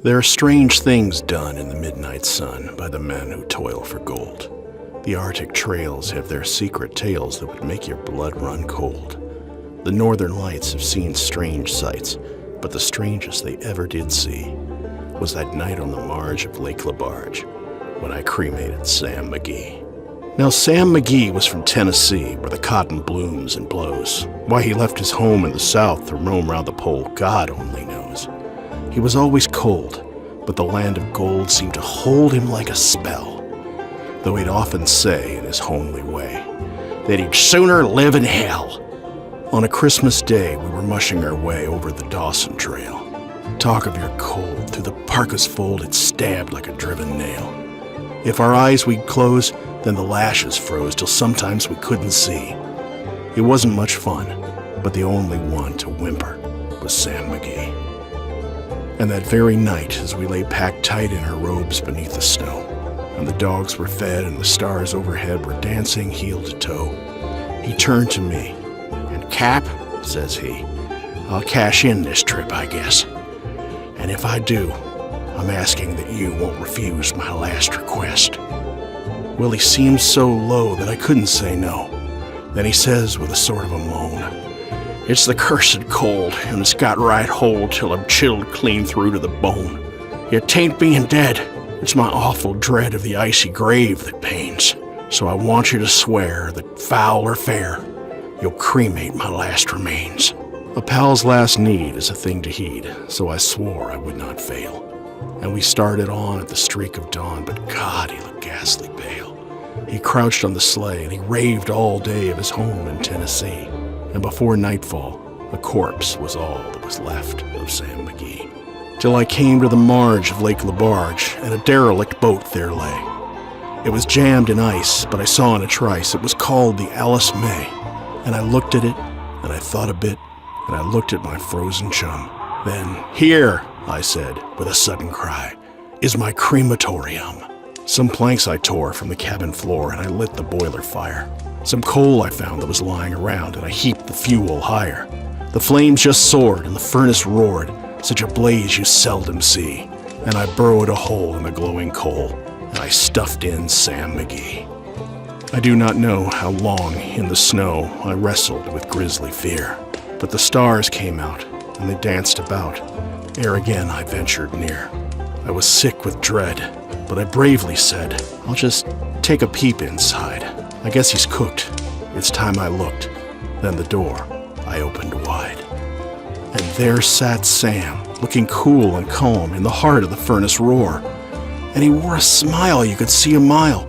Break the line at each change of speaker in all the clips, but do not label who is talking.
There are strange things done in the midnight sun by the men who toil for gold. The Arctic trails have their secret tales that would make your blood run cold. The northern lights have seen strange sights, but the strangest they ever did see was that night on the marge of Lake LaBarge when I cremated Sam Magee. Now, Sam Magee was from Tennessee, where the cotton blooms and blows. Why he left his home in the South to roam round the pole, God only knows. He was always cold, but the land of gold seemed to hold him like a spell, though he'd often say, in his homely way, that he'd sooner live in hell. On a Christmas day, we were mushing our way over the Dawson Trail. Talk of your cold, through the parka's fold it stabbed like a driven nail. If our eyes we'd close, then the lashes froze till sometimes we couldn't see. It wasn't much fun, but the only one to whimper was Sam Magee. And that very night, as we lay packed tight in our robes beneath the snow, and the dogs were fed and the stars overhead were dancing heel to toe, he turned to me, and "Cap," says he, "I'll cash in this trip, I guess. And if I do, I'm asking that you won't refuse my last request." Well, he seemed so low that I couldn't say no. Then he says with a sort of a moan, "It's the cursed cold, and it's got right hold till I'm chilled clean through to the bone. It tain't being dead, it's my awful dread of the icy grave that pains. So I want you to swear that, foul or fair, you'll cremate my last remains." A pal's last need is a thing to heed, so I swore I would not fail. And we started on at the streak of dawn, but God, he looked ghastly pale. He crouched on the sleigh, and he raved all day of his home in Tennessee. And before nightfall, a corpse was all that was left of Sam Magee. Till I came to the marge of Lake LaBarge, and a derelict boat there lay. It was jammed in ice, but I saw in a trice it was called the Alice May. And I looked at it, and I thought a bit, and I looked at my frozen chum. Then, "Here," I said, with a sudden cry, "is my crematorium." Some planks I tore from the cabin floor, and I lit the boiler fire. Some coal I found that was lying around, and I heaped the fuel higher. The flames just soared, and the furnace roared, such a blaze you seldom see. And I burrowed a hole in the glowing coal, and I stuffed in Sam Magee. I do not know how long in the snow I wrestled with grisly fear, but the stars came out, and they danced about, ere again I ventured near. I was sick with dread, but I bravely said, "I'll just take a peep inside. I guess he's cooked." It's time I looked. Then the door I opened wide. And there sat Sam, looking cool and calm in the heart of the furnace roar. And he wore a smile you could see a mile.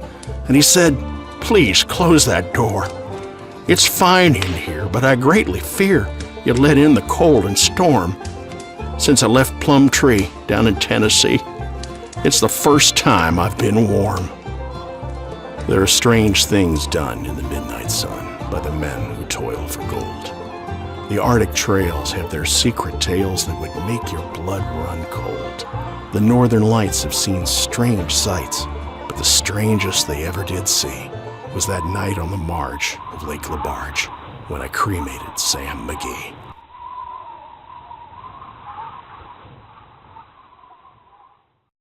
And he said, "Please close that door. It's fine in here, but I greatly fear you'll let in the cold and storm. Since I left Plum Tree down in Tennessee, it's the first time I've been warm." There are strange things done in the midnight sun by the men who toil for gold. The Arctic trails have their secret tales that would make your blood run cold. The northern lights have seen strange sights, but the strangest they ever did see was that night on the marge of Lake LaBarge when I cremated Sam Magee.